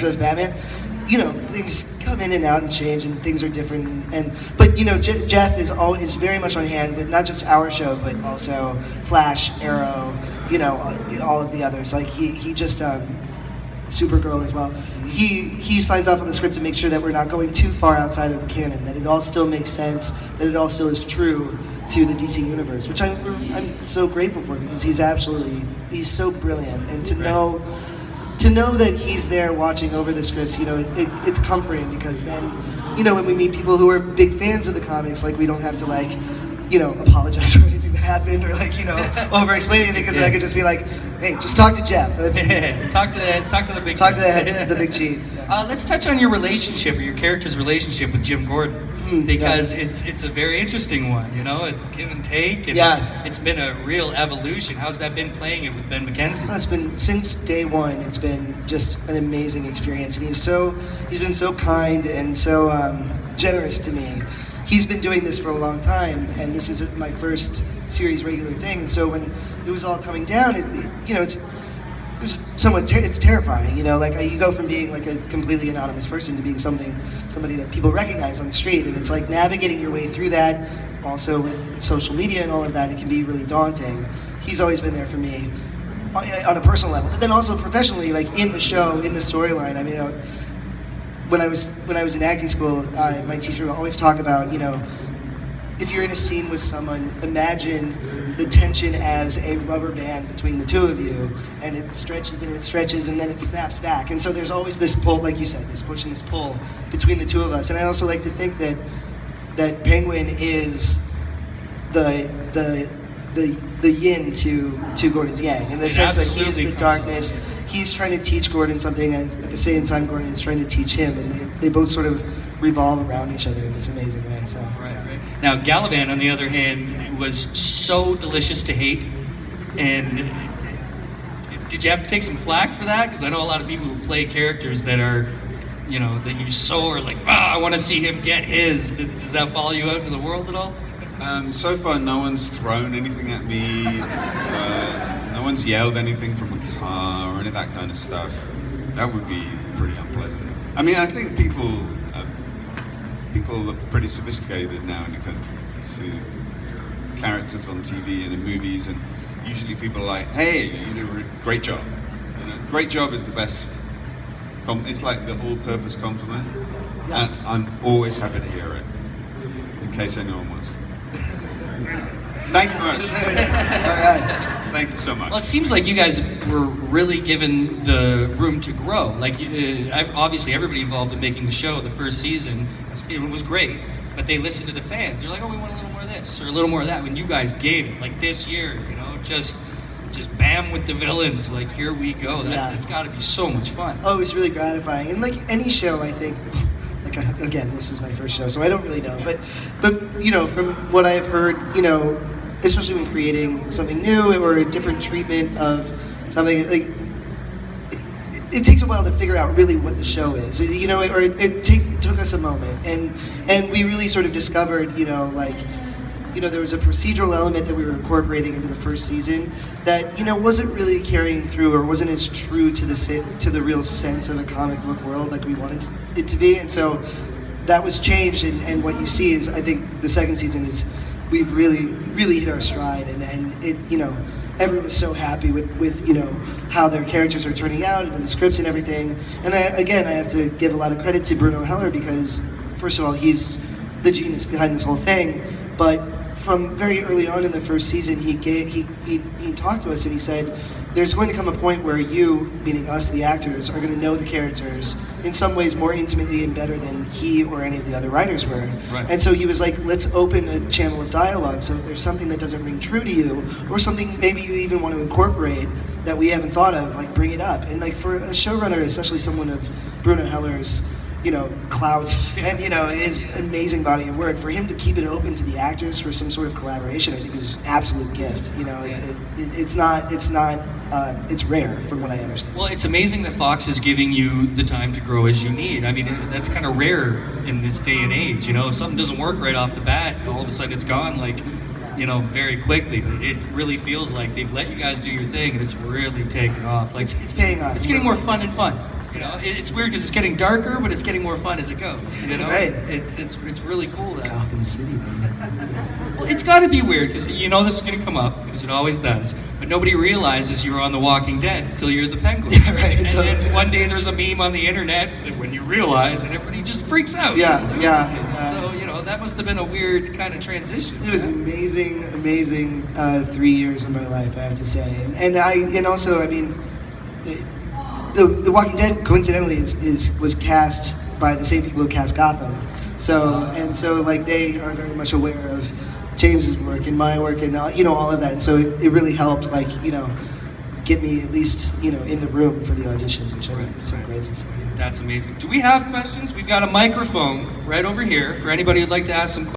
of Batman, things come in and out and change, and things are different. But Jeff is very much on hand with not just our show, but also Flash, Arrow, all of the others. Like he just Supergirl as well. He signs off on the script to make sure that we're not going too far outside of the canon, that it all still makes sense, that it all still is true to the DC universe, which I'm so grateful for, because he's so brilliant, and to know that he's there watching over the scripts, it's comforting, because then, when we meet people who are big fans of the comics, like, we don't have to apologize for anything that happened, or over-explain anything, because I could just be like, hey, just talk to Jeff. That's talk to the big. Talk to the big cheese. Yeah. Let's touch on your relationship, or your character's relationship with Jim Gordon, because it's a very interesting one. It's give and take, and it's been a real evolution. How's that been playing it with Ben McKenzie? It's been, since day one, it's been just an amazing experience, and he's been so kind and so generous to me. He's been doing this for a long time, and this is my first series regular thing. And so when it was all coming down, it's terrifying. You go from being like a completely anonymous person to being somebody that people recognize on the street, and it's like navigating your way through that. Also with social media and all of that, it can be really daunting. He's always been there for me on a personal level, but then also professionally, like in the show, in the storyline. I mean, when I was in acting school, my teacher would always talk about, if you're in a scene with someone, imagine the tension as a rubber band between the two of you, and it stretches and it stretches, and then it snaps back. And so there's always this pull, like you said, this push and this pull between the two of us. And I also like to think that Penguin is the yin to Gordon's yang, in the sense that he is the darkness. He's trying to teach Gordon something, and at the same time Gordon is trying to teach him, and they both sort of revolve around each other in this amazing way. So right. Now Galavan, on the other hand, was so delicious to hate, and did you have to take some flack for that? Because I know a lot of people who play characters that are, that you so are like, I want to see him get his. Does that follow you out into the world at all? So far, no one's thrown anything at me. No one's yelled anything from a car or any of that kind of stuff. That would be pretty unpleasant. I mean, I think people are pretty sophisticated now in the country. You see characters on TV and in movies, and usually people are like, "Hey, you did a great job." Great job is the best. It's like the all-purpose compliment, and I'm always happy to hear it. In case anyone was. Thank you very much. all right. Thank you so much. Well, it seems like you guys were really given the room to grow. Like, obviously, everybody involved in making the show, the first season, it was great. But they listened to the fans. They're like, "Oh, we want a little more of this or a little more of that." When you guys gave it, like this year, just bam with the villains. Like, here we go. That's got to be so much fun. Oh, it was really gratifying. And like any show, I think. Again, this is my first show, so I don't really know. But from what I've heard, especially when creating something new or a different treatment of something, like it takes a while to figure out really what the show is, or it took us a moment, and we really sort of discovered, there was a procedural element that we were incorporating into the first season that wasn't really carrying through, or wasn't as true to the real sense of a comic book world like we wanted it to be, and so that was changed, and what you see is, I think the second season is, we've really hit our stride, and it, everyone was so happy with how their characters are turning out, and the scripts and everything. And I have to give a lot of credit to Bruno Heller, because first of all, he's the genius behind this whole thing, but from very early on in the first season, he talked to us, and he said, there's going to come a point where you, meaning us, the actors, are going to know the characters in some ways more intimately and better than he or any of the other writers were. Right. And so he was like, let's open a channel of dialogue, so if there's something that doesn't ring true to you, or something maybe you even want to incorporate that we haven't thought of, like, bring it up. And like, for a showrunner, especially someone of Bruno Heller's clout and his amazing body of work, for him to keep it open to the actors for some sort of collaboration, I think is an absolute gift. It's rare from what I understand. Well, it's amazing that Fox is giving you the time to grow as you need. I mean, that's kind of rare in this day and age. If something doesn't work right off the bat, all of a sudden it's gone, like, very quickly. But it really feels like they've let you guys do your thing, and it's really taken off. Like, it's paying off. It's getting more fun and fun. You know, it's weird because it's getting darker, but it's getting more fun as it goes. You know, Right. It's really cool. That Gotham City, man. well, it's got to be weird because you know this is going to come up because it always does. But nobody realizes you're on The Walking Dead until you're the Penguin. Yeah, right, And totally. then one day there's a meme on the internet that when you realize, and everybody just freaks out. Yeah, Loses yeah. it. So you know that must have been a weird kind of transition. It was amazing, amazing 3 years of my life, I have to say. And also, I mean, the Walking Dead coincidentally was cast by the same people who cast Gotham. So like they are very much aware of James's work and my work and all of that. And so it really helped, like, get me at least in the room for the audition, which I'm so grateful for. That's amazing. Do we have questions? We've got a microphone right over here for anybody who'd like to ask some questions.